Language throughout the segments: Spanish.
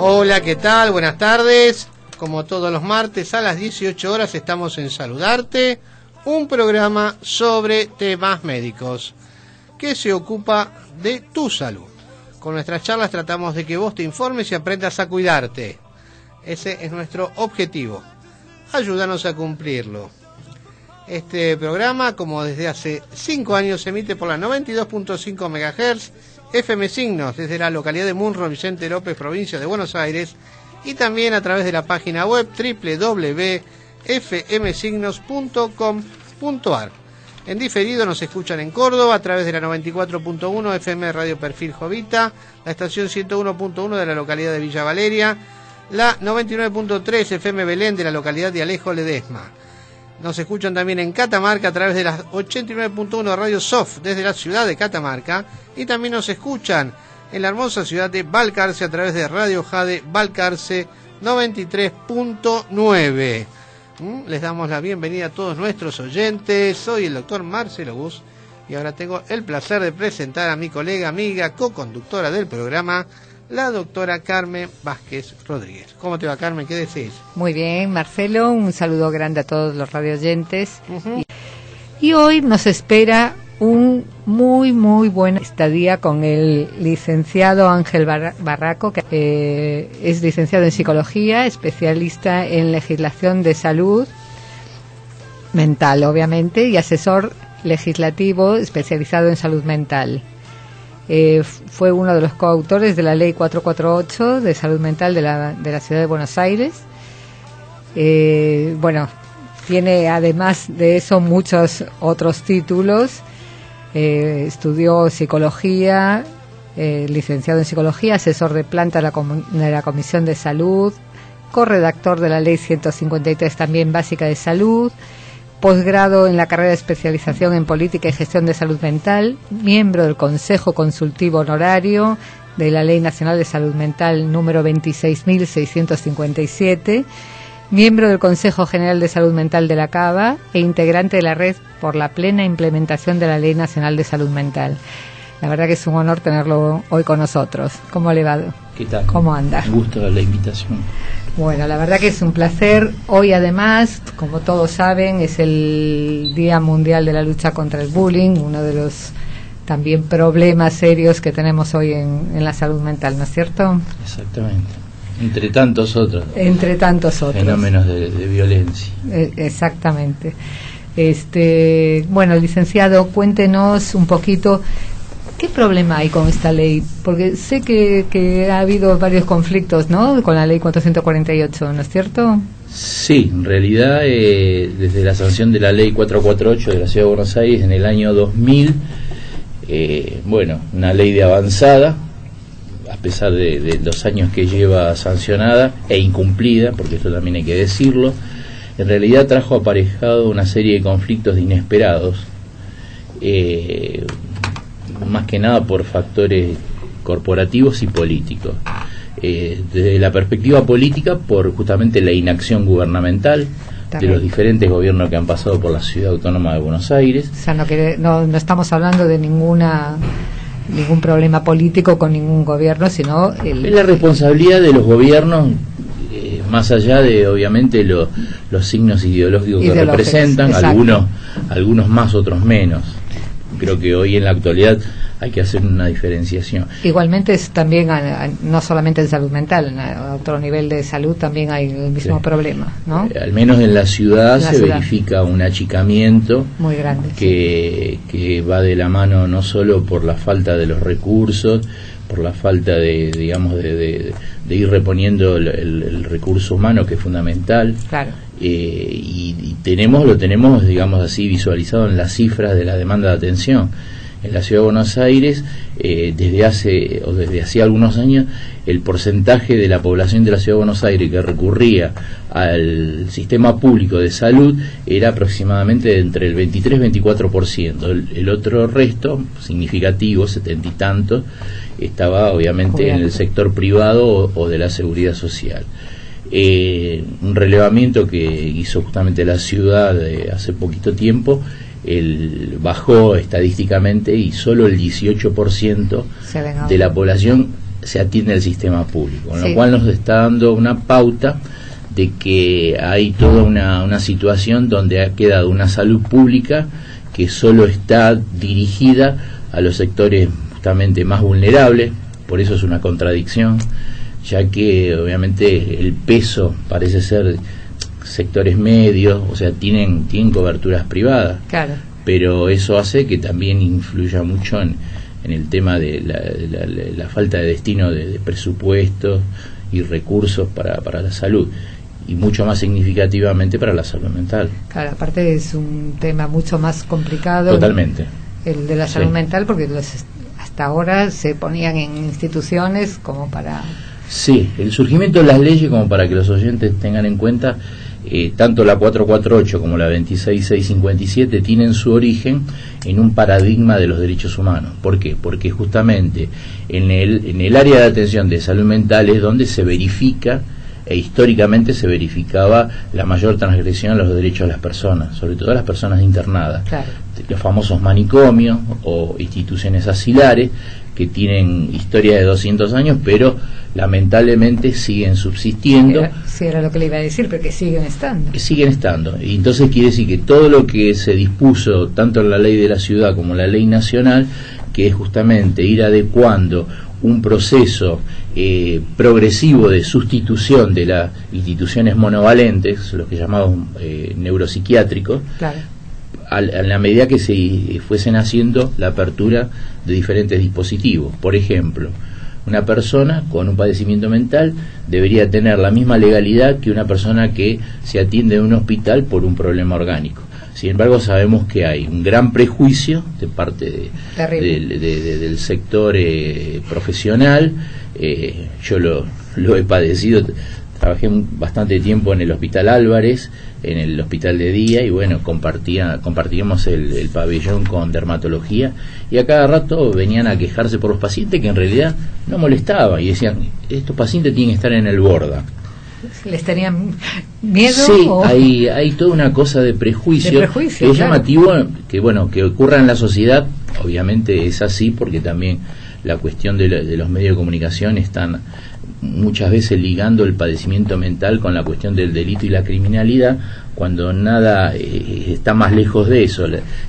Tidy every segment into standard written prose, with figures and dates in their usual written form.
Hola, ¿qué tal? Buenas tardes. Como todos los martes a las 18 horas estamos en Saludarte, un programa sobre temas médicos que se ocupa de tu salud. Con nuestras charlas tratamos de que vos te informes y aprendas a cuidarte. Ese es nuestro objetivo. Ayúdanos a cumplirlo. Este programa, como desde hace 5 años, se emite por la 92.5 MHz FM Signos, desde la localidad de Munro, Vicente López, provincia de Buenos Aires, y también a través de la página web www.fmsignos.com.ar. En diferido nos escuchan en Córdoba a través de la 94.1 FM Radio Perfil Jovita, la estación 101.1 de la localidad de Villa Valeria, la 99.3 FM Belén de la localidad de Alejo Ledesma. Nos escuchan también en Catamarca a través de las 89.1 Radio Sof desde la ciudad de Catamarca, y también nos escuchan en la hermosa ciudad de Balcarce a través de Radio Jade Balcarce 93.9. Les damos la bienvenida a todos nuestros oyentes. Soy el doctor Marcelo Bus y ahora tengo el placer de presentar a mi colega, amiga, co-conductora del programa, la doctora Carmen Vázquez Rodríguez. ¿Cómo te va, Carmen? ¿Qué decís? Muy bien, Marcelo, un saludo grande a todos los radioyentes. Y hoy nos espera un muy buena estadía con el licenciado Ángel Barraco, que es licenciado en psicología, especialista en legislación de salud mental, obviamente, y asesor legislativo especializado en salud mental. Fue uno de los coautores de la Ley 448 de salud mental de la ciudad de Buenos Aires. Tiene además de eso muchos otros títulos. Estudió psicología, licenciado en psicología, asesor de planta de la Comisión de Salud, corredactor de la Ley 153 también básica de salud, posgrado en la carrera de especialización en política y gestión de salud mental, miembro del Consejo Consultivo Honorario de la Ley Nacional de Salud Mental número 26.657, miembro del Consejo General de Salud Mental de la CABA e integrante de la Red por la Plena Implementación de la Ley Nacional de Salud Mental. La verdad que es un honor tenerlo hoy con nosotros. ¿Cómo le va? ¿Qué tal? ¿Cómo anda? Un gusto la invitación. Bueno, la verdad que es un placer. Hoy además, como todos saben, es el Día Mundial de la Lucha contra el Bullying, uno de los también problemas serios que tenemos hoy en la salud mental, ¿no es cierto? Exactamente. Entre tantos otros. Entre tantos otros. Fenómenos de violencia. Exactamente. Bueno, licenciado, cuéntenos un poquito qué problema hay con esta ley, porque sé que ha habido varios conflictos, ¿no?, con la ley 448, ¿no es cierto? Sí, en realidad desde la sanción de la ley 448 de la Ciudad de Buenos Aires en el año 2000, una ley de avanzada, a pesar de los años que lleva sancionada e incumplida, porque esto también hay que decirlo, en realidad trajo aparejado una serie de conflictos inesperados, más que nada por factores corporativos y políticos. Desde la perspectiva política, por justamente la inacción gubernamental de los diferentes gobiernos que han pasado por la Ciudad Autónoma de Buenos Aires. O sea, no estamos hablando de ningún problema político con ningún gobierno, sino es la responsabilidad de los gobiernos, más allá de obviamente los signos ideológicos que representan, algunos más, otros menos. Creo que hoy en la actualidad hay que hacer una diferenciación. Igualmente es también, no solamente en salud mental, a otro nivel de salud también hay el mismo problema, ¿no? Al menos en la ciudad verifica un achicamiento muy grande, que va de la mano no solo por la falta de los recursos, por la falta de ir reponiendo el recurso humano, que es fundamental. Claro. Y lo tenemos, digamos así, visualizado en las cifras de la demanda de atención. En la Ciudad de Buenos Aires, desde hacía algunos años, el porcentaje de la población de la Ciudad de Buenos Aires que recurría al sistema público de salud era aproximadamente entre el 23 y 24%. El otro resto, significativo, 70 y tantos, estaba obviamente en el sector privado o de la seguridad social. Un relevamiento que hizo justamente la ciudad hace poquito tiempo, bajó estadísticamente y solo el 18% de la población se atiende al sistema público, con Sí. lo cual nos está dando una pauta de que hay toda una situación donde ha quedado una salud pública que solo está dirigida a los sectores justamente más vulnerables. Por eso es una contradicción, ya que obviamente el peso parece ser sectores medios, o sea, tienen coberturas privadas, Claro. pero eso hace que también influya mucho en el tema de la falta de destino de presupuestos y recursos para la salud, y mucho más significativamente para la salud mental. Claro, aparte es un tema mucho más complicado. Totalmente. El de la salud Sí. mental, porque hasta ahora se ponían en instituciones como para... Sí, el surgimiento de las leyes, como para que los oyentes tengan en cuenta, tanto la 448 como la 26657 tienen su origen en un paradigma de los derechos humanos. ¿Por qué? Porque justamente en el área de atención de salud mental es donde se verifica, e históricamente se verificaba, la mayor transgresión a los derechos de las personas, sobre todo a las personas internadas. Claro. Los famosos manicomios o instituciones asilares, que tienen historia de 200 años, pero lamentablemente siguen subsistiendo. Sí, era lo que le iba a decir, pero que siguen estando. Siguen estando. Y entonces quiere decir que todo lo que se dispuso, tanto en la ley de la ciudad como en la ley nacional, que es justamente ir adecuando un proceso progresivo de sustitución de las instituciones monovalentes, los que llamamos neuropsiquiátricos, Claro. a la medida que se fuesen haciendo la apertura de diferentes dispositivos. Por ejemplo, una persona con un padecimiento mental debería tener la misma legalidad que una persona que se atiende en un hospital por un problema orgánico. Sin embargo, sabemos que hay un gran prejuicio de parte del sector profesional. Yo lo he padecido. Trabajé bastante tiempo en el Hospital Álvarez, en el hospital de día, y bueno, compartíamos el pabellón con dermatología, y a cada rato venían a quejarse por los pacientes que en realidad no molestaban, y decían, estos pacientes tienen que estar en el borda. ¿Les tenían miedo? Sí, o... hay toda una cosa de prejuicio, que es claro. llamativo que ocurra en la sociedad. Obviamente es así, porque también la cuestión de los medios de comunicación están muchas veces ligando el padecimiento mental con la cuestión del delito y la criminalidad, cuando nada está más lejos de eso.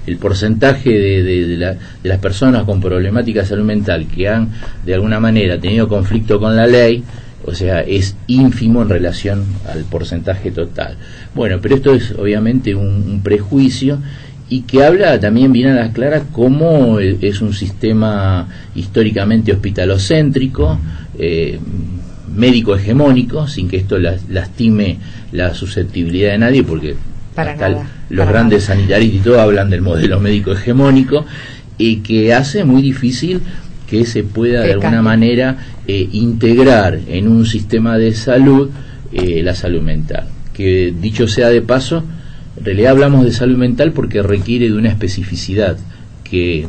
El porcentaje de las personas con problemática de salud mental que han de alguna manera tenido conflicto con la ley, o sea, es ínfimo en relación al porcentaje total. Bueno, pero esto es obviamente un prejuicio, y que habla también bien a las claras cómo es un sistema históricamente hospitalocéntrico, médico hegemónico, sin que esto lastime la susceptibilidad de nadie, porque los grandes sanitarios y todo hablan del modelo médico hegemónico, y que hace muy difícil que se pueda de alguna manera integrar en un sistema de salud la salud mental. Que dicho sea de paso, en realidad hablamos de salud mental porque requiere de una especificidad que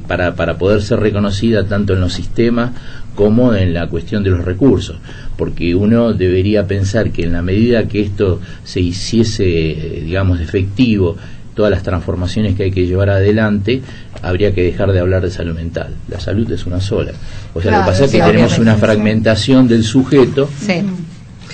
para poder ser reconocida tanto en los sistemas como en la cuestión de los recursos, porque uno debería pensar que en la medida que esto se hiciese, digamos, efectivo, todas las transformaciones que hay que llevar adelante, habría que dejar de hablar de salud mental. La salud es una sola. O sea, claro, lo que pasa es que tenemos una fragmentación del sujeto, sí,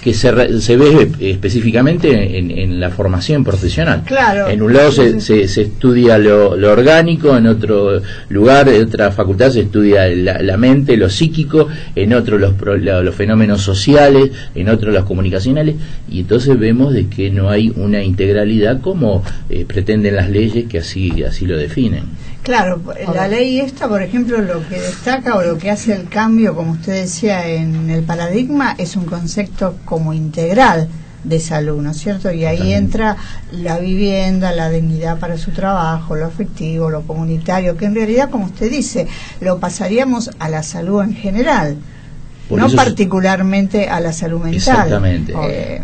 que se ve específicamente en la formación profesional. Claro. En un lado se estudia lo orgánico, en otro lugar, en otra facultad se estudia la mente, lo psíquico, en otro los fenómenos sociales, en otro los comunicacionales, y entonces vemos de que no hay una integralidad como pretenden las leyes que así lo definen. Claro, la ley esta, por ejemplo, lo que destaca o lo que hace el cambio, como usted decía, en el paradigma, es un concepto como integral de salud, ¿no es cierto? Y ahí entra la vivienda, la dignidad para su trabajo, lo afectivo, lo comunitario, que en realidad, como usted dice, lo pasaríamos a la salud en general. Por no eso particularmente a la salud mental. Exactamente.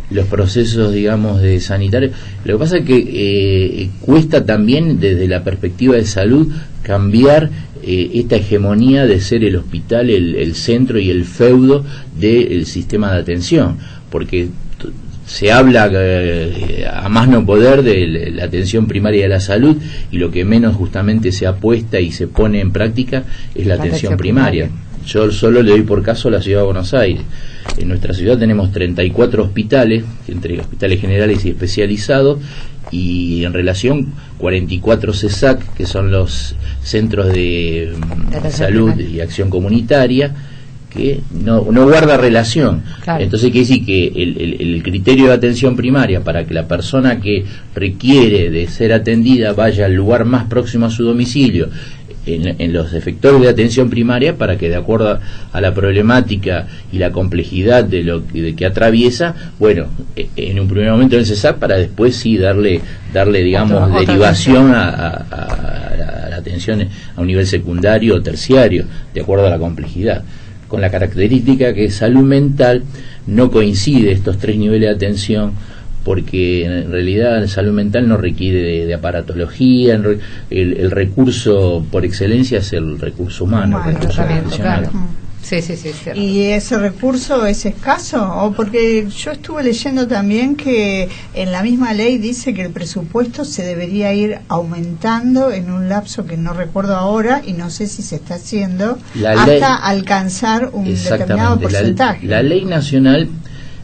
Los procesos, digamos, de sanitarios. Lo que pasa es que cuesta también, desde la perspectiva de salud, cambiar esta hegemonía de ser el hospital, el centro y el feudo del sistema de atención. Porque se habla a más no poder de la atención primaria de la salud, y lo que menos justamente se apuesta y se pone en práctica es la atención primaria. yo solo le doy por caso a la Ciudad de Buenos Aires. En nuestra ciudad tenemos 34 hospitales, entre hospitales generales y especializados, y en relación 44 CESAC, que son los centros de salud y acción comunitaria, que no guarda relación. Claro. Entonces quiere decir que el criterio de atención primaria para que la persona que requiere de ser atendida vaya al lugar más próximo a su domicilio, en los efectores de atención primaria, para que de acuerdo a la problemática y la complejidad de que atraviesa, bueno, en un primer momento en el CESAC, para después sí darle digamos derivación a la atención a un nivel secundario o terciario, de acuerdo a la complejidad, con la característica que salud mental no coincide estos tres niveles de atención, porque en realidad la salud mental no requiere de aparatología, el recurso por excelencia es el recurso humano, el recurso claro. Sí, cierto. ¿Y ese recurso es escaso? O porque yo estuve leyendo también que en la misma ley dice que el presupuesto se debería ir aumentando en un lapso que no recuerdo ahora, y no sé si se está haciendo, hasta alcanzar un determinado porcentaje. La ley nacional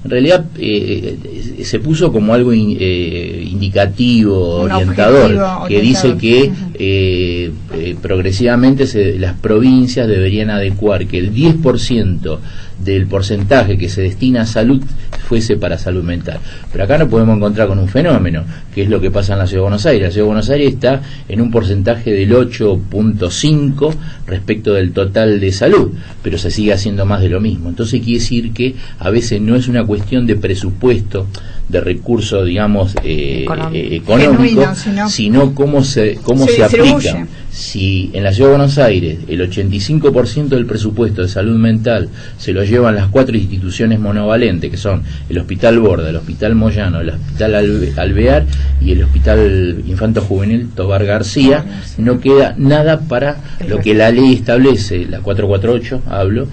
en realidad se puso como algo indicativo, orientador, que dice que progresivamente las provincias deberían adecuar que el 10% del porcentaje que se destina a salud fuese para salud mental. Pero acá nos podemos encontrar con un fenómeno, que es lo que pasa en la Ciudad de Buenos Aires. La Ciudad de Buenos Aires está en un porcentaje del 8.5 respecto del total de salud, pero se sigue haciendo más de lo mismo. Entonces quiere decir que a veces no es una cuestión de presupuesto, de recursos, digamos, económico, sino cómo se aplica. Si en la Ciudad de Buenos Aires el 85% del presupuesto de salud mental se lo llevan las 4 instituciones monovalentes, que son el Hospital Borda, el Hospital Moyano, el Hospital Alvear y el Hospital Infanto Juvenil Tobar García, no queda nada para lo que la ley establece, la 448 hablo,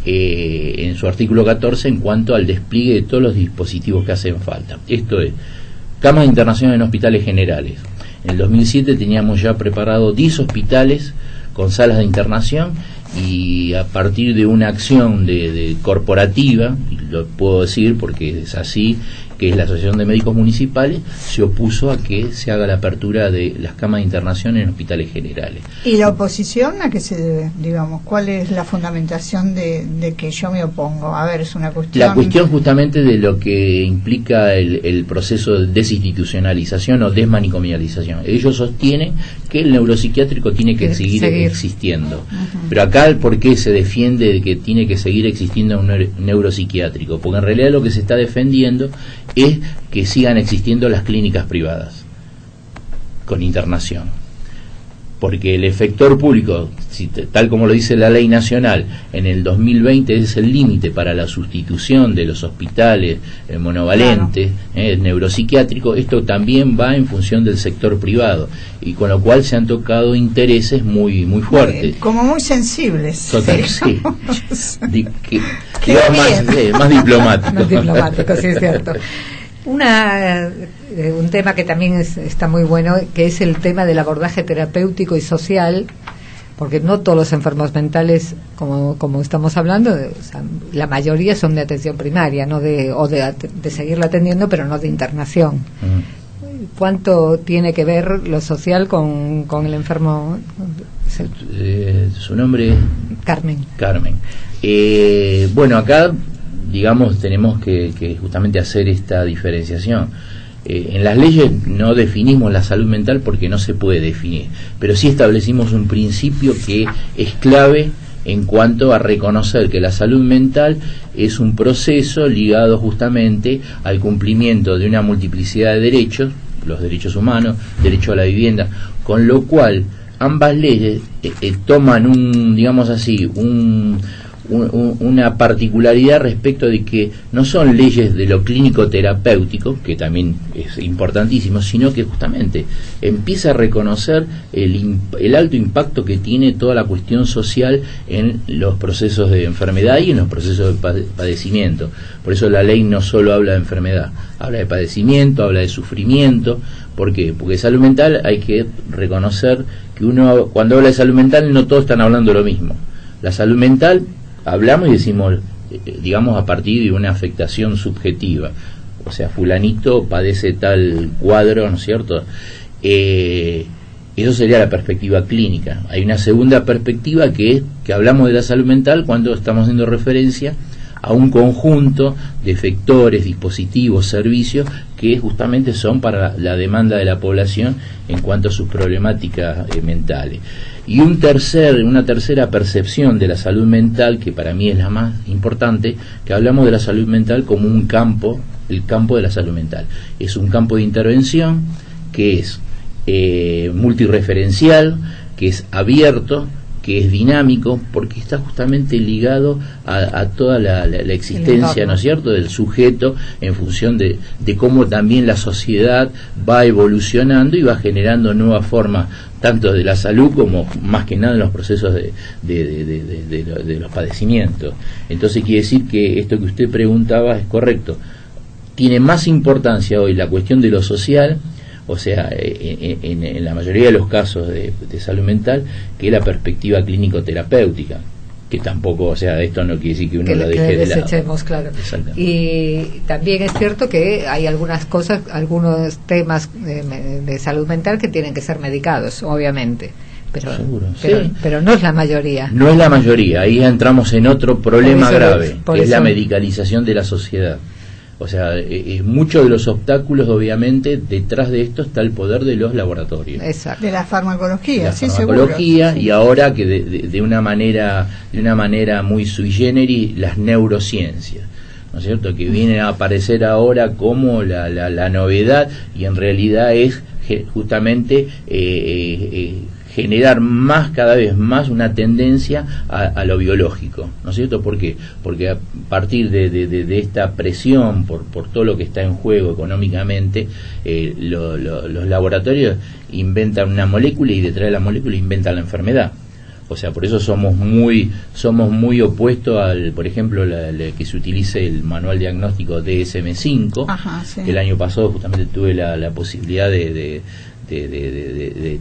en su artículo 14, en cuanto al despliegue de todos los dispositivos que hacen falta. Esto es, camas de internación en hospitales generales. En el 2007 teníamos ya preparado 10 hospitales con salas de internación, y a partir de una acción de corporativa, y lo puedo decir porque es así, que es la Asociación de Médicos Municipales, se opuso a que se haga la apertura de las camas de internación en hospitales generales. ¿Y la oposición a qué se debe? Digamos, ¿cuál es la fundamentación de que yo me opongo? A ver, es una cuestión... La cuestión justamente de lo que implica el proceso de desinstitucionalización o desmanicomialización. Ellos sostienen que el neuropsiquiátrico tiene que seguir existiendo. Pero acá, ¿por qué se defiende de que tiene que seguir existiendo un neuropsiquiátrico? Porque en realidad lo que se está defendiendo es que sigan existiendo las clínicas privadas con internación, porque el efector público, tal como lo dice la ley nacional, en el 2020 es el límite para la sustitución de los hospitales monovalentes, neuropsiquiátricos. Esto también va en función del sector privado, y con lo cual se han tocado intereses muy fuertes, como muy sensibles. Total, sí. Más diplomático. Más diplomático, sí, es cierto. Un tema que también está muy bueno, que es el tema del abordaje terapéutico y social, porque no todos los enfermos mentales, como estamos hablando, o sea, la mayoría son de atención primaria, no de seguirla atendiendo, pero no de internación. ¿Cuánto tiene que ver lo social con el enfermo? Su nombre es Carmen. Bueno, acá, digamos, tenemos que justamente hacer esta diferenciación. En las leyes no definimos la salud mental porque no se puede definir, pero sí establecimos un principio que es clave en cuanto a reconocer que la salud mental es un proceso ligado justamente al cumplimiento de una multiplicidad de derechos, los derechos humanos, derecho a la vivienda, con lo cual ambas leyes toman digamos así, una particularidad respecto de que no son leyes de lo clínico terapéutico, que también es importantísimo, sino que justamente empieza a reconocer el alto impacto que tiene toda la cuestión social en los procesos de enfermedad y en los procesos de padecimiento. Por eso la ley no solo habla de enfermedad, habla de padecimiento, habla de sufrimiento. ¿Por qué? Porque salud mental hay que reconocer que uno, cuando habla de salud mental, no todos están hablando lo mismo. La salud mental hablamos y decimos, digamos, a partir de una afectación subjetiva, o sea, fulanito padece tal cuadro, ¿no es cierto? Eso sería la perspectiva clínica. Hay una segunda perspectiva que es que hablamos de la salud mental cuando estamos haciendo referencia a un conjunto de factores, dispositivos, servicios que justamente son para la demanda de la población en cuanto a sus problemáticas mentales. Y una tercera percepción de la salud mental, que para mí es la más importante, que hablamos de la salud mental como un campo, el campo de la salud mental. Es un campo de intervención que es multireferencial, que es abierto, que es dinámico, porque está justamente ligado a toda la existencia, ¿no es cierto?, del sujeto, en función de cómo también la sociedad va evolucionando y va generando nuevas formas, tanto de la salud como más que nada en los procesos de los padecimientos. Entonces quiere decir que esto que usted preguntaba es correcto. Tiene más importancia hoy la cuestión de lo social, o sea, en la mayoría de los casos de salud mental, que la perspectiva clínico-terapéutica, que tampoco, o sea, esto no quiere decir que uno lo deje de lado. Desechemos, claro. Y también es cierto que hay algunas cosas, algunos temas de salud mental que tienen que ser medicados, obviamente. Pero no es la mayoría. No es la mayoría, ahí entramos en otro problema grave, que es la medicalización de la sociedad. O sea, muchos de los obstáculos, obviamente, detrás de esto está el poder de los laboratorios. Exacto. De la farmacología, sí, farmacología, seguro. Y ahora que de una manera muy sui generis, las neurociencias, ¿no es cierto?, que vienen a aparecer ahora como la novedad, y en realidad es justamente generar cada vez más una tendencia a lo biológico, ¿no es cierto? ¿Por qué? Porque a partir de esta presión por todo lo que está en juego económicamente, los laboratorios inventan una molécula y detrás de la molécula inventan la enfermedad. O sea, por eso somos muy opuestos al, por ejemplo, que se utilice el manual diagnóstico DSM-5. Ajá, sí. El año pasado justamente tuve la posibilidad de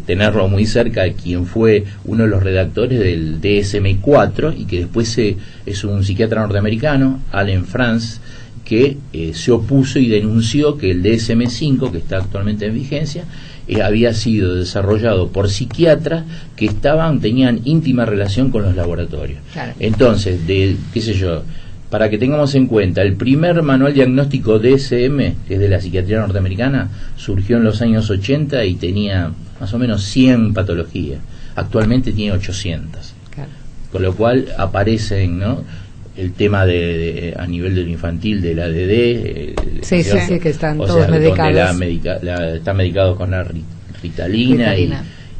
tenerlo muy cerca, de quien fue uno de los redactores del DSM-4, y que después es un psiquiatra norteamericano, Allen Franz, que se opuso y denunció que el DSM-5, que está actualmente en vigencia, había sido desarrollado por psiquiatras que tenían íntima relación con los laboratorios. Claro. Entonces, qué sé yo, para que tengamos en cuenta, el primer manual diagnóstico DSM, que es de la psiquiatría norteamericana, surgió en los años 80 y tenía más o menos 100 patologías. Actualmente tiene 800. Claro. Con lo cual aparecen, ¿no?, el tema a nivel del infantil del ADD. Sí, que están todos medicados. Están medicados con la Ritalina.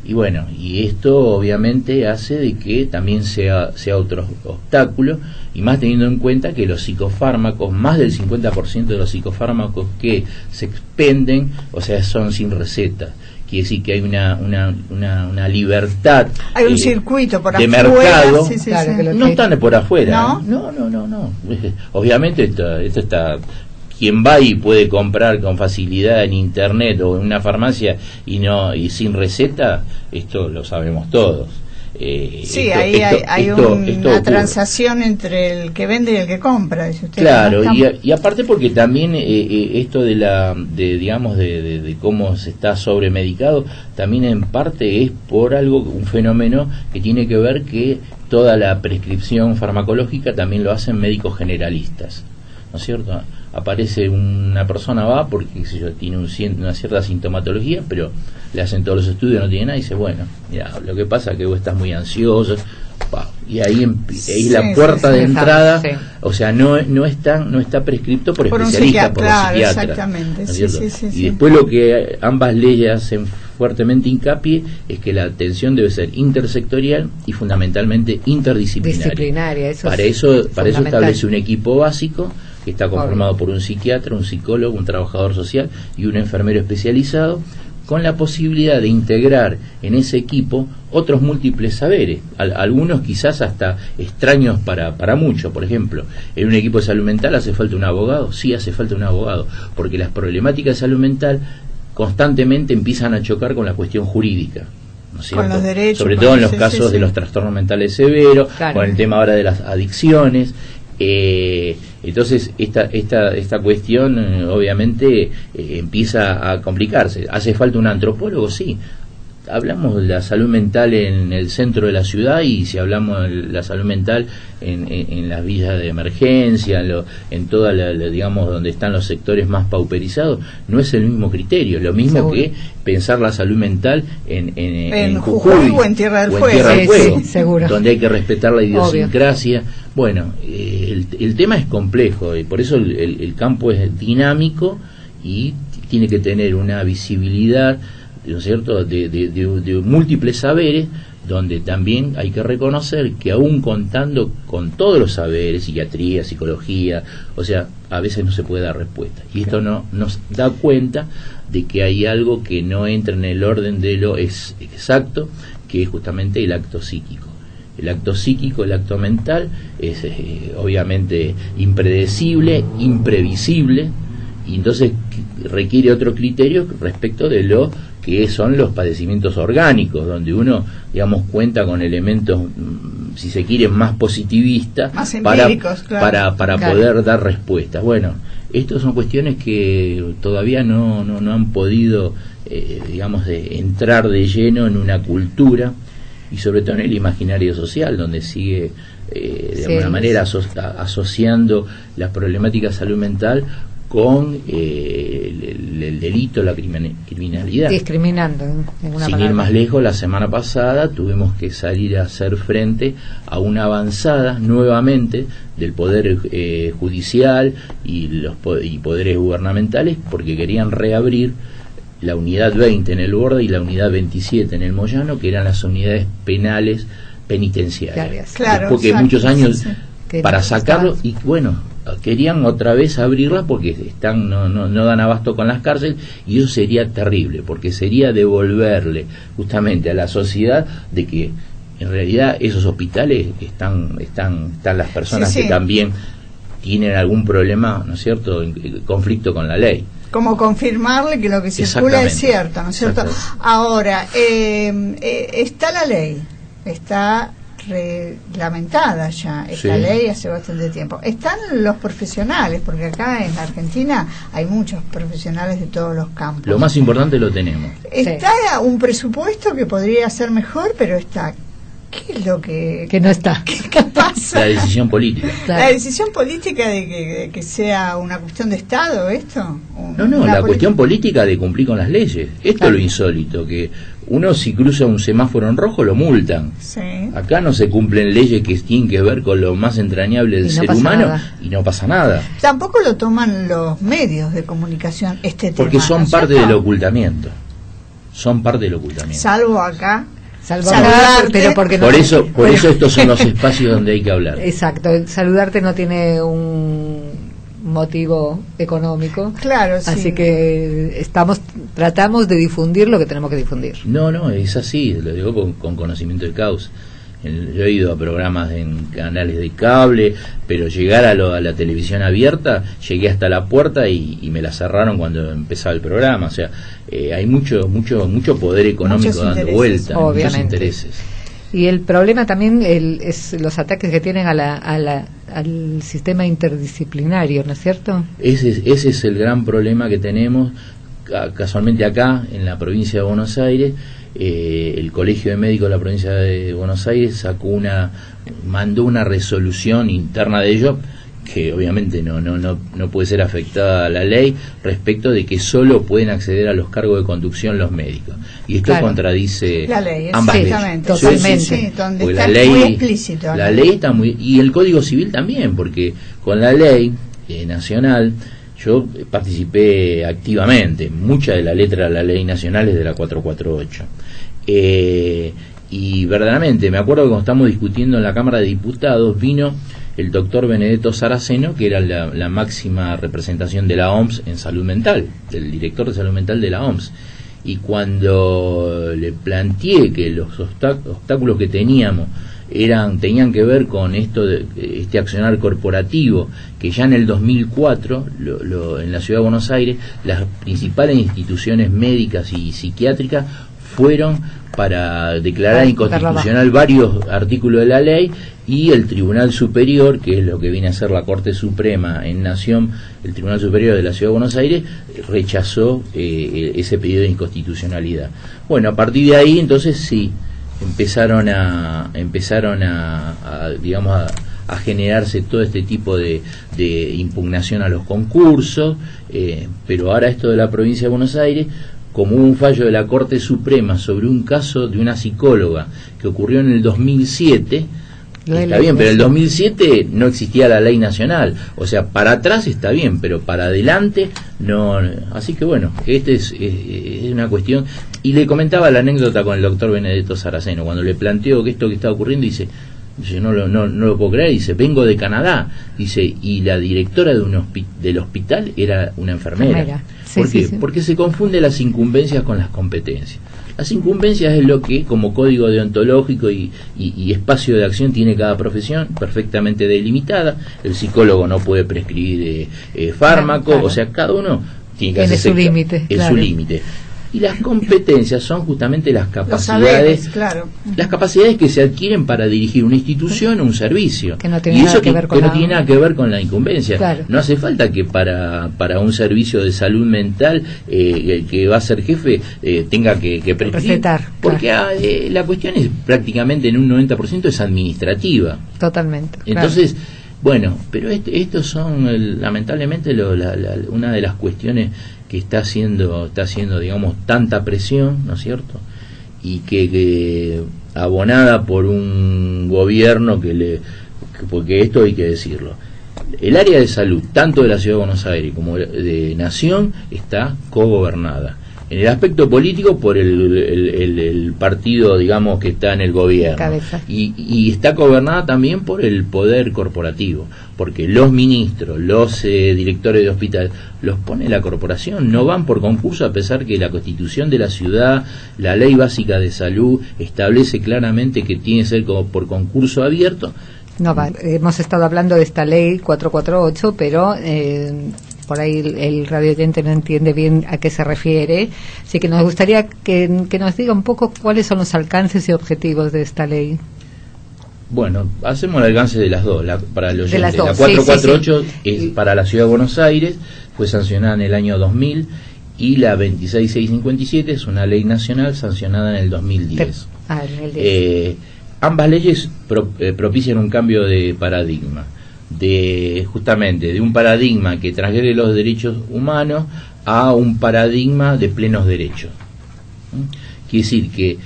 Y bueno, y esto obviamente hace de que también sea otro obstáculo, y más teniendo en cuenta que los psicofármacos, más del 50% de los psicofármacos que se expenden, o sea, son sin receta. Quiere decir que hay una libertad, hay un circuito por de afuera, mercado, sí. No están por afuera. No. Obviamente esto está. Quien va y puede comprar con facilidad en internet o en una farmacia y sin receta, esto lo sabemos todos. Hay una transacción entre el que vende y el que compra, dice usted. Claro, y aparte porque también esto de cómo se está sobremedicado, también en parte es por un fenómeno que tiene que ver que toda la prescripción farmacológica también lo hacen médicos generalistas, ¿no es cierto? Aparece una persona, porque tiene una cierta sintomatología, pero le hacen todos los estudios, no tiene nada, y dice, bueno, mira, lo que pasa es que vos estás muy ansioso, y ahí la puerta de entrada, o sea, no está prescrito por especialistas, por los psiquiatras, exactamente, ¿no? Y después lo que ambas leyes hacen fuertemente hincapié es que la atención debe ser intersectorial y fundamentalmente interdisciplinaria. Para eso establece un equipo básico que está conformado por un psiquiatra, un psicólogo, un trabajador social y un enfermero especializado, con la posibilidad de integrar en ese equipo otros múltiples saberes, algunos quizás hasta extraños para muchos. Por ejemplo, en un equipo de salud mental hace falta un abogado, sí hace falta un abogado, porque las problemáticas de salud mental constantemente empiezan a chocar con la cuestión jurídica, ¿no es cierto? Con los derechos, sobre todo en los casos de los trastornos mentales severos, con el tema ahora de las adicciones. Entonces esta cuestión obviamente empieza a complicarse. ¿Hace falta un antropólogo? Sí. Hablamos de la salud mental en el centro de la ciudad, y si hablamos de la salud mental en las villas de emergencia, en toda digamos, donde están los sectores más pauperizados, no es el mismo criterio. Lo mismo seguro que pensar la salud mental en Jujuy o en Tierra del Fuego, sí, seguro, donde hay que respetar la idiosincrasia. Obvio. Bueno, el tema es complejo, y por eso el campo es dinámico y tiene que tener una visibilidad, ¿no es cierto?, de múltiples saberes, donde también hay que reconocer que aún contando con todos los saberes, psiquiatría, psicología, o sea, a veces no se puede dar respuesta. Y esto no nos da cuenta de que hay algo que no entra en el orden de lo exacto, que es justamente el acto psíquico. El acto psíquico, el acto mental, es obviamente impredecible, imprevisible, y entonces requiere otro criterio respecto de lo que son los padecimientos orgánicos, donde uno, digamos, cuenta con elementos, si se quiere, más positivistas, más empíricos, para poder dar respuestas. Bueno, estas son cuestiones que todavía no han podido, digamos, entrar de lleno en una cultura, y sobre todo en el imaginario social, donde sigue de alguna manera asociando las problemáticas de salud mental con el delito, la criminalidad. Discriminando. Sin ir más lejos, la semana pasada tuvimos que salir a hacer frente a una avanzada nuevamente del Poder Judicial y poderes gubernamentales, porque querían reabrir la unidad 20 en el Borde y la unidad 27 en el Moyano, que eran las unidades penales penitenciarias. Claro, porque muchos años para sacarlo, y bueno, querían otra vez abrirla porque no dan abasto con las cárceles, y eso sería terrible, porque sería devolverle justamente a la sociedad de que en realidad esos hospitales están las personas que también tienen algún problema, ¿no es cierto?, en conflicto con la ley. Como confirmarle que lo que circula es cierto, ¿no es cierto? Ahora, está la ley, está reglamentada ya esta ley hace bastante tiempo. Están los profesionales, porque acá en Argentina hay muchos profesionales de todos los campos. Lo más importante lo tenemos. Está un presupuesto que podría ser mejor, pero está. ¿Qué es lo que no está? ¿Qué pasa? La decisión política. Claro. La decisión política de que sea una cuestión de Estado, ¿esto? La cuestión política de cumplir con las leyes. Esto es lo insólito, que uno, si cruza un semáforo en rojo, lo multan. Sí. Acá no se cumplen leyes que tienen que ver con lo más entrañable del ser humano, y no pasa nada. Tampoco lo toman los medios de comunicación este tema. Porque son parte del ocultamiento. Son parte del ocultamiento. Salvo acá. Saludarte, pero porque por eso estos son los espacios donde hay que hablar. Exacto, saludarte no tiene un motivo económico. Claro, así que tratamos de difundir lo que tenemos que difundir. No, es así, lo digo con conocimiento de causa. Yo he ido a programas en canales de cable, pero llegar a la televisión abierta, llegué hasta la puerta y me la cerraron cuando empezaba el programa. O sea, hay mucho poder económico dando vuelta, muchos intereses. Y el problema también es los ataques que tienen al sistema interdisciplinario, ¿no es cierto? Ese es el gran problema que tenemos. Casualmente acá, en la provincia de Buenos Aires, el Colegio de Médicos de la provincia de Buenos Aires mandó una resolución interna de ellos, que obviamente no puede ser afectada a la ley, respecto de que solo pueden acceder a los cargos de conducción los médicos. Y esto contradice la ley, ambas leyes. Totalmente. Sí, donde está la ley, muy explícito. La ley está y el Código Civil también, porque con la ley nacional yo participé activamente. Mucha de la letra de la ley nacional es de la 448. Y verdaderamente, me acuerdo que cuando estamos discutiendo en la Cámara de Diputados, vino el doctor Benedetto Saraceno, que era la máxima representación de la OMS en salud mental, el director de salud mental de la OMS. Y cuando le planteé que los obstáculos que tenían que ver con este accionar corporativo, que ya en el 2004 en la ciudad de Buenos Aires las principales instituciones médicas y psiquiátricas fueron para declarar inconstitucional varios artículos de la ley, y el Tribunal Superior, que es lo que viene a ser la Corte Suprema en Nación, el Tribunal Superior de la Ciudad de Buenos Aires, rechazó ese pedido de inconstitucionalidad. Bueno, a partir de ahí, entonces sí, empezaron a generarse todo este tipo de impugnación a los concursos, pero ahora esto de la provincia de Buenos Aires, como hubo un fallo de la Corte Suprema sobre un caso de una psicóloga que ocurrió en el 2007, está bien, pero en el 2007 no existía la ley nacional, o sea, para atrás está bien, pero para adelante no. Así que bueno, es una cuestión. Y le comentaba la anécdota con el doctor Benedetto Saraceno, cuando le planteó que esto que está ocurriendo, dice, no lo puedo creer, dice, vengo de Canadá, dice, y la directora del hospital era una enfermera. Sí, ¿Por qué? sí. Porque se confunde las incumbencias con las competencias. Las incumbencias es lo que, como código deontológico y espacio de acción, tiene cada profesión, perfectamente delimitada. El psicólogo no puede prescribir fármaco, claro. O sea, cada uno tiene que hacerse su límite. Su límite. Y las competencias son justamente las capacidades, las capacidades que se adquieren para dirigir una institución o un servicio. Que no tiene nada que ver con la incumbencia. Claro. No hace falta que para un servicio de salud mental el que va a ser jefe tenga que prescribir, porque la cuestión es prácticamente en un 90% es administrativa. Totalmente. Entonces, bueno, pero estos son lamentablemente una de las cuestiones que está haciendo, digamos, tanta presión, ¿no es cierto? Y que abonada por un gobierno porque esto hay que decirlo. El área de salud, tanto de la Ciudad de Buenos Aires como de Nación, está cogobernada. En el aspecto político por el partido, digamos, que está en el gobierno, y está gobernada también por el poder corporativo, porque los ministros, los directores de hospital los pone la corporación, no van por concurso, a pesar que la Constitución de la ciudad, la Ley Básica de Salud, establece claramente que tiene que ser por concurso abierto. No, hemos estado hablando de esta ley 448, pero por ahí el radio oyente no entiende bien a qué se refiere, así que nos gustaría que nos diga un poco cuáles son los alcances y objetivos de esta ley. Bueno, hacemos el alcance de las dos. Para los oyentes, la 448 es para la Ciudad de Buenos Aires, fue sancionada en el año 2000, y la 26657 es una ley nacional sancionada en el 2010. Ambas leyes propician un cambio de paradigma, justamente de un paradigma que transgrede los derechos humanos a un paradigma de plenos derechos. Quiere decir que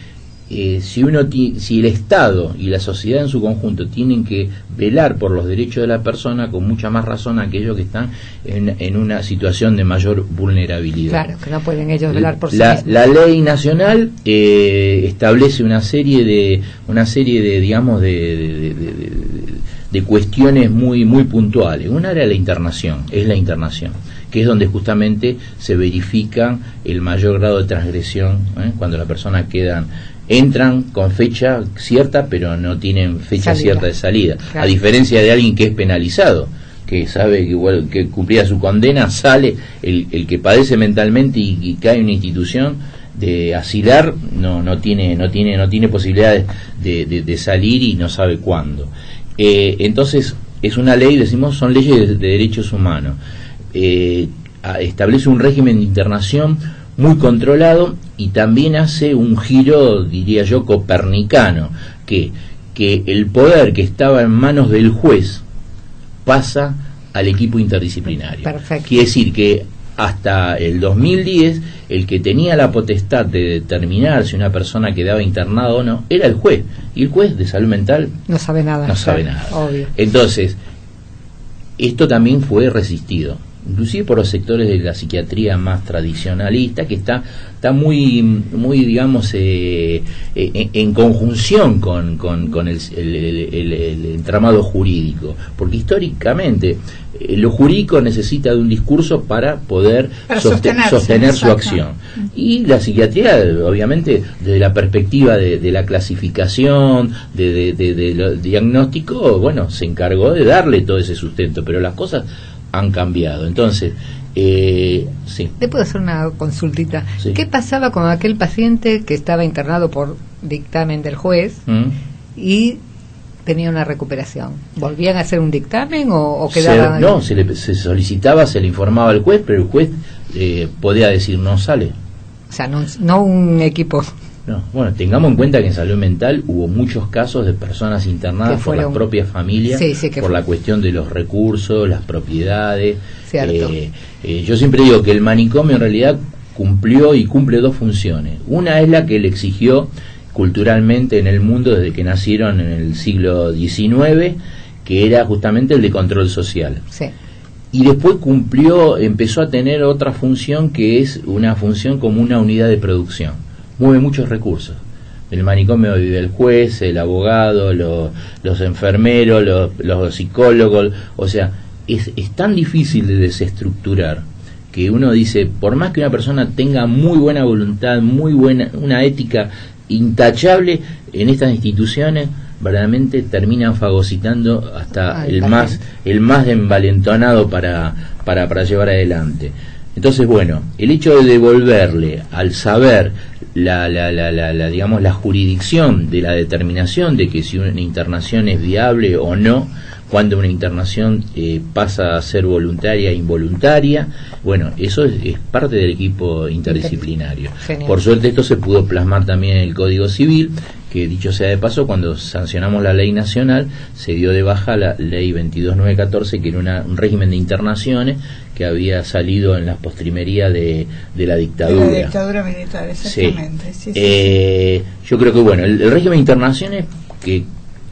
si el Estado y la sociedad en su conjunto tienen que velar por los derechos de la persona, con mucha más razón aquellos que están en una situación de mayor vulnerabilidad. Claro, que no pueden ellos velar por sí mismos. La ley nacional establece una serie de digamos de cuestiones muy puntuales. Una era la internación, que es donde justamente se verifica el mayor grado de transgresión, cuando las personas entran con fecha cierta, pero no tienen fecha cierta de salida, claro. A diferencia de alguien que es penalizado, que sabe que cumplida su condena, sale, el que padece mentalmente y cae en una institución de asilar, no tiene posibilidades de salir y no sabe cuándo. Entonces es una ley, decimos, son leyes de derechos humanos. Establece un régimen de internación muy controlado, y también hace un giro, diría yo, copernicano, que el poder que estaba en manos del juez pasa al equipo interdisciplinario. Perfecto. Quiere decir que hasta el 2010 el que tenía la potestad de determinar si una persona quedaba internada o no era el juez, y el juez de salud mental no sabe nada. Obvio. Entonces, esto también fue resistido, inclusive por los sectores de la psiquiatría más tradicionalista, que está muy digamos en conjunción con el entramado jurídico, porque históricamente lo jurídico necesita de un discurso para poder sostener su acción, y la psiquiatría, obviamente, desde la perspectiva de la clasificación, del diagnóstico, bueno, se encargó de darle todo ese sustento, pero las cosas han cambiado. Entonces, Sí. ¿Le puedo hacer una consultita? Sí. ¿Qué pasaba con aquel paciente que estaba internado por dictamen del juez y tenía una recuperación? ¿Volvían a hacer un dictamen o quedaba...? Se solicitaba, se le informaba al juez, pero el juez podía decir no sale. O sea, no un equipo... No, bueno, tengamos en cuenta que en salud mental hubo muchos casos de personas internadas por las propias familias, por la cuestión de los recursos, las propiedades. Yo siempre digo que el manicomio en realidad cumplió y cumple dos funciones. Una es la que le exigió culturalmente en el mundo desde que nacieron en el siglo XIX, que era justamente el de control social. Sí. Y después empezó a tener otra función, que es una función como una unidad de producción. Mueve muchos recursos. En el manicomio vive el juez, el abogado, los enfermeros, los psicólogos. O sea, es tan difícil de desestructurar que uno dice, por más que una persona tenga muy buena voluntad, una ética intachable, en estas instituciones verdaderamente terminan fagocitando hasta el más envalentonado para llevar adelante. Entonces, bueno, el hecho de devolverle al saber digamos la jurisdicción de la determinación de que si una internación es viable o no, cuando una internación pasa a ser voluntaria e involuntaria, bueno, eso es parte del equipo interdisciplinario. Genial. Por suerte esto se pudo plasmar también en el Código Civil, que dicho sea de paso, cuando sancionamos la ley nacional, se dio de baja la ley 22914, que era un régimen de internaciones que había salido en la postrimería de la dictadura. De la dictadura militar, exactamente. Sí. Yo creo que, bueno, el régimen de internaciones, que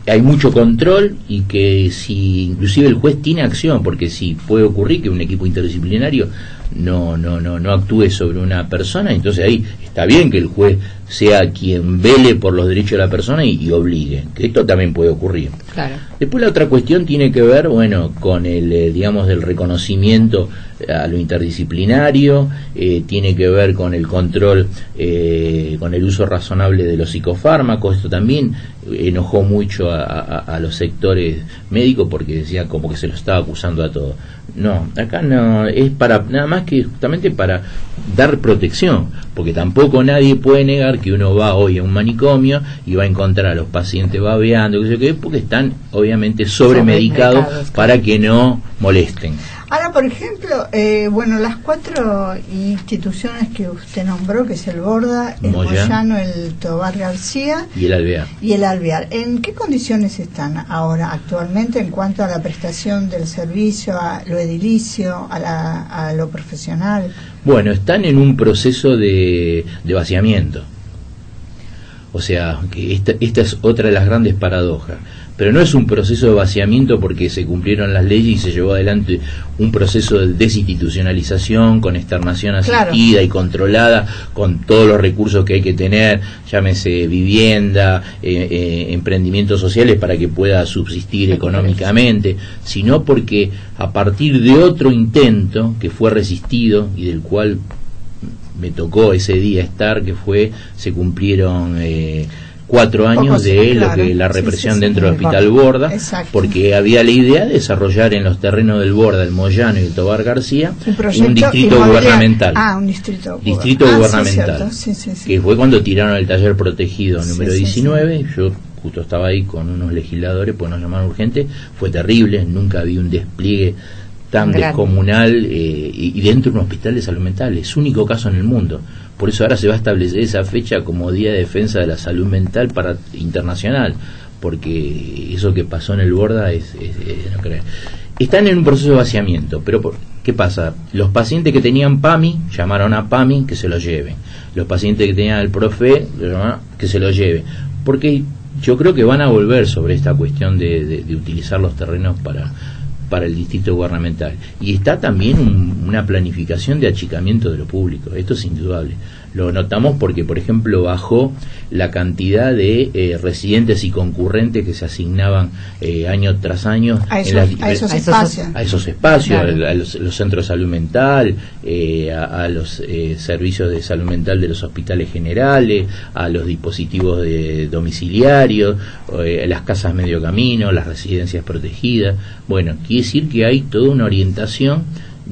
hay mucho control y que si inclusive el juez tiene acción, porque si puede ocurrir que un equipo interdisciplinario no actúe sobre una persona, entonces ahí está bien que el juez sea quien vele por los derechos de la persona y obligue, que esto también puede ocurrir. Claro. Después la otra cuestión tiene que ver, bueno, con el, digamos, del reconocimiento a lo interdisciplinario, tiene que ver con el control, con el uso razonable de los psicofármacos. Esto también enojó mucho a los sectores médicos, porque decía como que se lo estaba acusando a todos. No, acá no, es para nada más que justamente para dar protección, porque tampoco nadie puede negar que uno va hoy a un manicomio y va a encontrar a los pacientes babeando, porque están obviamente sobremedicados para que no molesten. Ahora, por ejemplo, bueno, las 4 instituciones que usted nombró, que es el Borda, el Moyano, el Tobar García y el Alvear. ¿En qué condiciones están ahora actualmente en cuanto a la prestación del servicio, a lo edilicio, a lo profesional? Bueno, están en un proceso de vaciamiento. O sea, que esta es otra de las grandes paradojas. Pero no es un proceso de vaciamiento porque se cumplieron las leyes y se llevó adelante un proceso de desinstitucionalización con externación asistida y controlada, con todos los recursos que hay que tener, llámese vivienda, emprendimientos sociales para que pueda subsistir económicamente, sino porque a partir de otro intento que fue resistido y del cual me tocó ese día estar, se cumplieron 4 años de lo que la represión dentro del Hospital Borda, porque había la idea de desarrollar en los terrenos del Borda, el Moyano y el Tobar García un distrito gubernamental. Un distrito gubernamental. Que fue cuando tiraron el taller protegido número 19. Yo justo estaba ahí con unos legisladores, pues nos llamaron urgente. Fue terrible, nunca vi un despliegue tan descomunal y dentro de un hospital de salud mental. Es único caso en el mundo. Por eso ahora se va a establecer esa fecha como Día de Defensa de la Salud Mental internacional, porque eso que pasó en el Borda no creo. Están en un proceso de vaciamiento, pero ¿qué pasa? Los pacientes que tenían PAMI llamaron a PAMI que se lo lleven. Los pacientes que tenían el PROFE que se lo lleven. Porque yo creo que van a volver sobre esta cuestión de utilizar los terrenos para el distrito gubernamental. Y está también una planificación de achicamiento de lo público. Esto es indudable. Lo notamos porque, por ejemplo, bajó la cantidad de residentes y concurrentes que se asignaban año tras año a esos espacios, a los centros de salud mental, a los servicios de salud mental de los hospitales generales, a los dispositivos domiciliarios, las casas medio camino, las residencias protegidas. Bueno, quiere decir que hay toda una orientación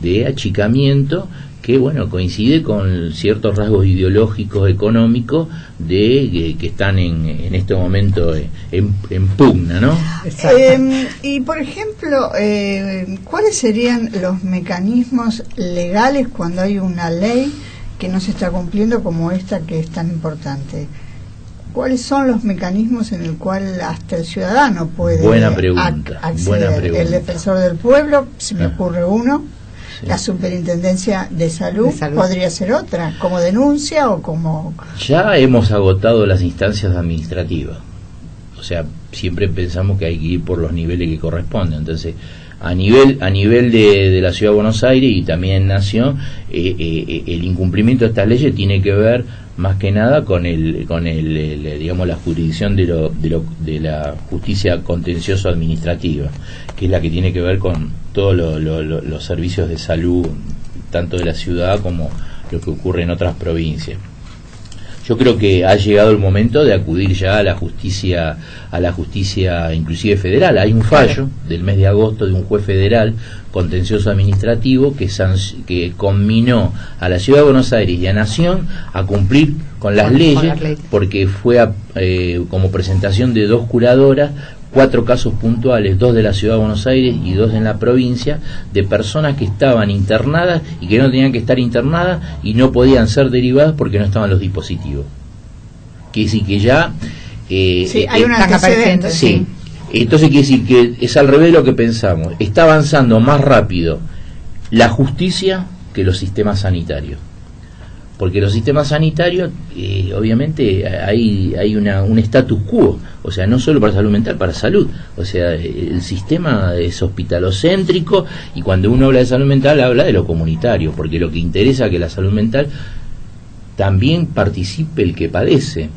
de achicamiento que, bueno, coincide con ciertos rasgos ideológicos, económicos, que están en este momento en pugna, ¿no? Y, por ejemplo, ¿cuáles serían los mecanismos legales cuando hay una ley que no se está cumpliendo como esta que es tan importante? ¿Cuáles son los mecanismos en el cual hasta el ciudadano puede acceder? Buena pregunta. El defensor del pueblo, se me ocurre uno. Sí. La Superintendencia de Salud podría ser otra, como denuncia o como... Ya hemos agotado las instancias administrativas, o sea, siempre pensamos que hay que ir por los niveles que corresponden. Entonces, a nivel de la Ciudad de Buenos Aires y también en Nación, el incumplimiento de estas leyes tiene que ver más que nada con digamos, la jurisdicción de la justicia contencioso administrativa, que es la que tiene que ver con todos los servicios de salud, tanto de la ciudad como lo que ocurre en otras provincias. Yo creo que ha llegado el momento de acudir ya a la justicia inclusive federal. Hay un fallo del mes de agosto de un juez federal contencioso administrativo que conminó a la Ciudad de Buenos Aires y a Nación a cumplir con las leyes, porque fue como presentación de 2 curadoras 4 casos puntuales, 2 de la Ciudad de Buenos Aires y 2 en la provincia, de personas que estaban internadas y que no tenían que estar internadas y no podían ser derivadas porque no estaban los dispositivos. Quiere decir que ya... hay un antecedente. Sí. Entonces quiere decir que es al revés de lo que pensamos. Está avanzando más rápido la justicia que los sistemas sanitarios. Porque los sistemas sanitarios, obviamente, hay un status quo, o sea, no solo para salud mental, para salud. O sea, el sistema es hospitalocéntrico, y cuando uno habla de salud mental, habla de lo comunitario, porque lo que interesa es que la salud mental también participe el que padece.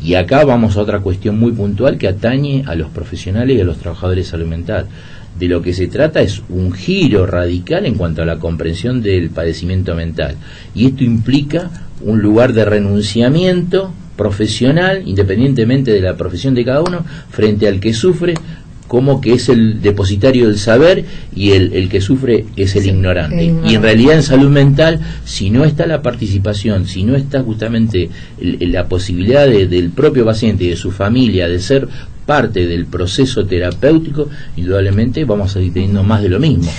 Y acá vamos a otra cuestión muy puntual que atañe a los profesionales y a los trabajadores de salud mental. De lo que se trata es un giro radical en cuanto a la comprensión del padecimiento mental, y esto implica un lugar de renunciamiento profesional, independientemente de la profesión de cada uno, frente al que sufre, como que es el depositario del saber y el que sufre es el ignorante. Y en realidad en salud mental, si no está la participación, si no está justamente la posibilidad del propio paciente y de su familia de ser parte del proceso terapéutico, indudablemente vamos a ir teniendo más de lo mismo.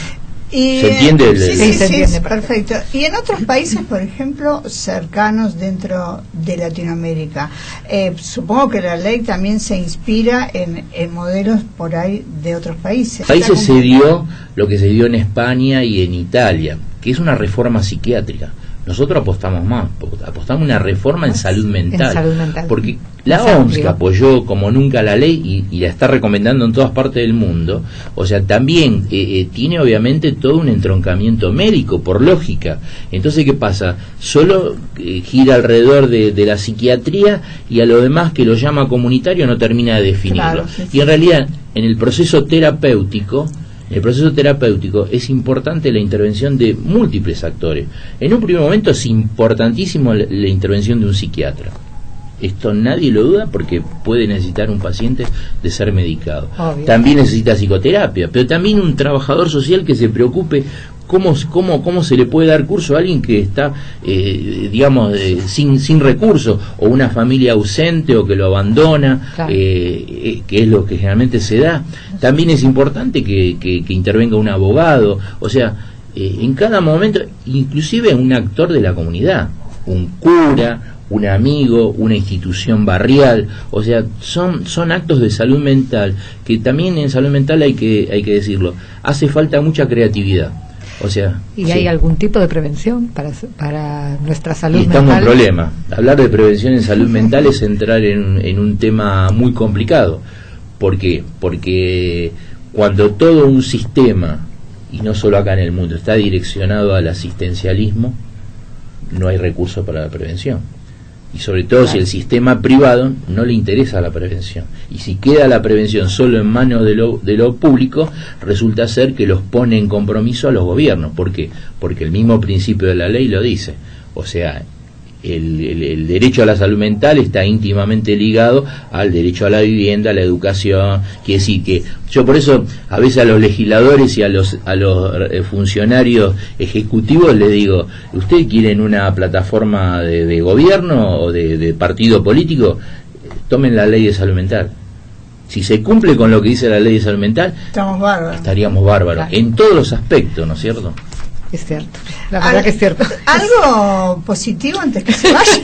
¿Se entiende? Sí, perfecto. Y en otros países, por ejemplo, cercanos dentro de Latinoamérica, supongo que la ley también se inspira en modelos por ahí de otros países. Se dio lo que se dio en España y en Italia, que es una reforma psiquiátrica. Nosotros apostamos más, apostamos una reforma en salud mental, porque la OMS, que apoyó como nunca la ley y la está recomendando en todas partes del mundo, o sea, también tiene obviamente todo un entroncamiento médico, por lógica. Entonces, ¿qué pasa? Solo gira alrededor de la psiquiatría, y a lo demás que lo llama comunitario no termina de definirlo. Y en realidad, en el proceso terapéutico es importante la intervención de múltiples actores. En un primer momento es importantísimo la intervención de un psiquiatra. Esto nadie lo duda, porque puede necesitar un paciente de ser medicado. Obvio. También necesita psicoterapia, pero también un trabajador social que se preocupe cómo se le puede dar curso a alguien que está, sin recursos, o una familia ausente o que lo abandona, claro. Que es lo que generalmente se da. También es importante que intervenga un abogado, o sea, en cada momento, inclusive un actor de la comunidad, un cura, un amigo, una institución barrial, o sea, son actos de salud mental, que también en salud mental hay que decirlo, hace falta mucha creatividad. O sea, ¿y hay algún tipo de prevención para nuestra salud mental? Estamos en problema. Hablar de prevención en salud mental es entrar en un tema muy complicado. ¿Por qué? Porque cuando todo un sistema, y no solo acá en el mundo, está direccionado al asistencialismo, no hay recursos para la prevención. Y sobre todo, claro, si el sistema privado no le interesa la prevención. Y si queda la prevención solo en manos de lo público, resulta ser que los pone en compromiso a los gobiernos. ¿Por qué? Porque el mismo principio de la ley lo dice. O sea, el derecho a la salud mental está íntimamente ligado al derecho a la vivienda, a la educación. Quiere decir que yo por eso a veces a los legisladores y a los funcionarios ejecutivos les digo, ¿ustedes quieren una plataforma de gobierno o de partido político? Tomen la ley de salud mental. Si se cumple con lo que dice la ley de salud mental, estamos bárbaros. Estaríamos bárbaros, claro, en todos los aspectos, ¿no es cierto? Es cierto, la verdad que es cierto. ¿Algo positivo antes que se vaya?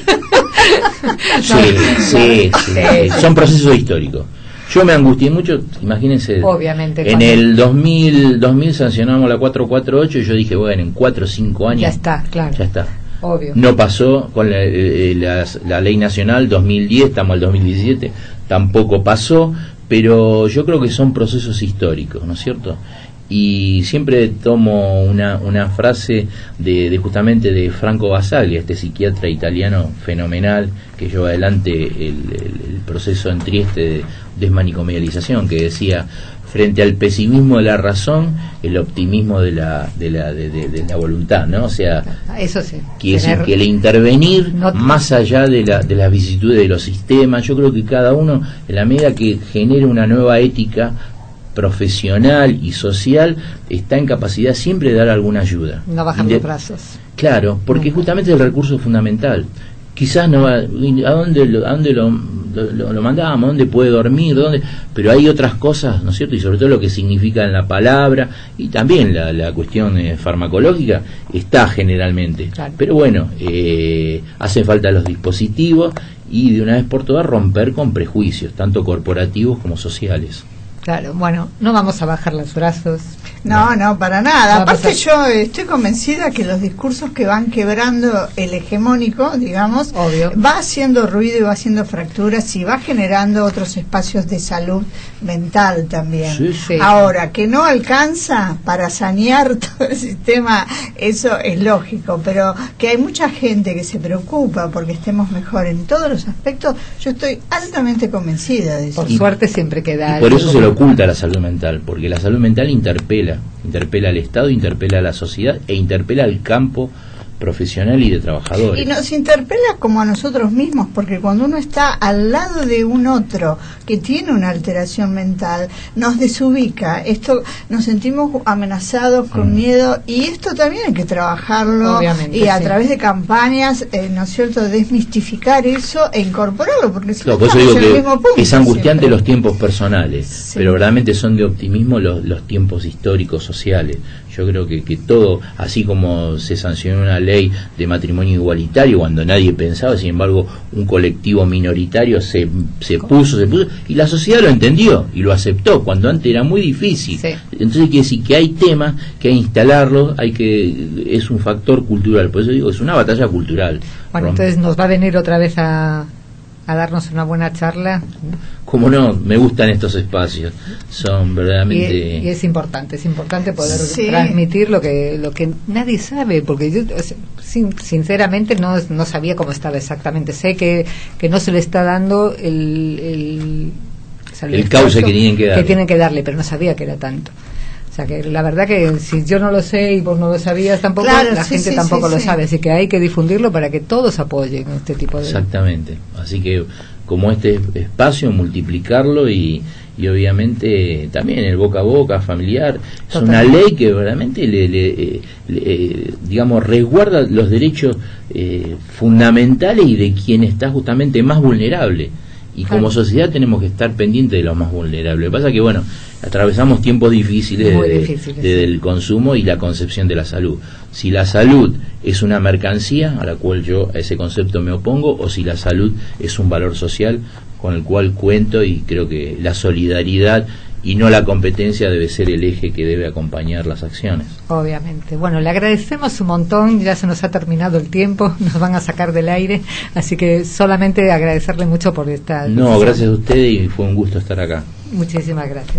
Sí. Son procesos históricos. Yo me angustié mucho, imagínense. Obviamente. En el 2000 sancionamos la 448 y yo dije, bueno, en 4 o 5 años. Ya está, claro. Ya está. Obvio. No pasó con la ley nacional 2010, estamos al 2017, tampoco pasó, pero yo creo que son procesos históricos, ¿no es cierto? Y siempre tomo una frase de justamente de Franco Basaglia, este psiquiatra italiano fenomenal que lleva adelante el proceso en Trieste de desmanicomedialización, que decía: frente al pesimismo de la razón, el optimismo de la voluntad, ¿no? O sea, eso sí, quiere decir que el intervenir más allá de las vicisitudes de los sistemas, yo creo que cada uno, en la medida que genere una nueva ética profesional y social, está en capacidad siempre de dar alguna ayuda. No bajar los brazos. Claro, porque justamente es el recurso fundamental. Quizás no va, ¿a dónde lo mandamos? ¿Dónde puede dormir? ¿Dónde? Pero hay otras cosas, ¿no es cierto? Y sobre todo lo que significa en la palabra, y también la cuestión farmacológica está generalmente. Claro. Pero bueno, hacen falta los dispositivos y de una vez por todas romper con prejuicios, tanto corporativos como sociales. Claro, bueno, no vamos a bajar los brazos. No, para nada. Vamos Aparte yo estoy convencida que los discursos que van quebrando el hegemónico, digamos, obvio, va haciendo ruido y va haciendo fracturas y va generando otros espacios de salud mental también. Sí. Ahora, que no alcanza para sanear todo el sistema, eso es lógico, pero que hay mucha gente que se preocupa porque estemos mejor en todos los aspectos, yo estoy altamente convencida de eso. Por suerte siempre queda algo. Por eso se le oculta la salud mental, porque la salud mental interpela al Estado, interpela a la sociedad e interpela al campo profesional y de trabajadores. Y nos interpela como a nosotros mismos, porque cuando uno está al lado de un otro que tiene una alteración mental, nos desubica. Esto, nos sentimos amenazados, con miedo, y esto también hay que trabajarlo. Obviamente, y a través de campañas, ¿no es cierto?, desmistificar eso e incorporarlo, porque si no por eso digo estamos en el mismo punto. Es angustiante siempre. Los tiempos personales, Sí. pero realmente son de optimismo los tiempos históricos, sociales. Yo creo que todo, así como se sancionó una ley de matrimonio igualitario cuando nadie pensaba, sin embargo un colectivo minoritario se puso y la sociedad lo entendió y lo aceptó cuando antes era muy difícil. Sí. Entonces quiere decir que hay temas que hay que instalarlos, es un factor cultural, por eso digo, es una batalla cultural. Bueno, entonces nos va a venir otra vez a darnos una buena charla. Como no, me gustan estos espacios, son verdaderamente... Y es importante poder Sí. transmitir lo que nadie sabe, porque yo sinceramente no sabía cómo estaba exactamente. Sé que no se le está dando el cauce que tienen que darle, pero no sabía que era tanto. O sea que la verdad que si yo no lo sé y vos no lo sabías tampoco, claro, la gente tampoco lo sabe, así que hay que difundirlo para que todos apoyen este tipo de... Exactamente, así que como este espacio, multiplicarlo y obviamente también el boca a boca familiar. Es una ley que verdaderamente digamos, resguarda los derechos fundamentales y de quien está justamente más vulnerable. Y como sociedad tenemos que estar pendientes de los más vulnerables. Lo que pasa es que, bueno, atravesamos tiempos difíciles desde el consumo y la concepción de la salud. Si la salud es una mercancía, a la cual yo a ese concepto me opongo, o si la salud es un valor social con el cual cuento, y creo que la solidaridad y no la competencia debe ser el eje que debe acompañar las acciones. Obviamente. Bueno, le agradecemos un montón, ya se nos ha terminado el tiempo, nos van a sacar del aire, así que solamente agradecerle mucho por esta... No, gracias a ustedes y fue un gusto estar acá. Muchísimas gracias.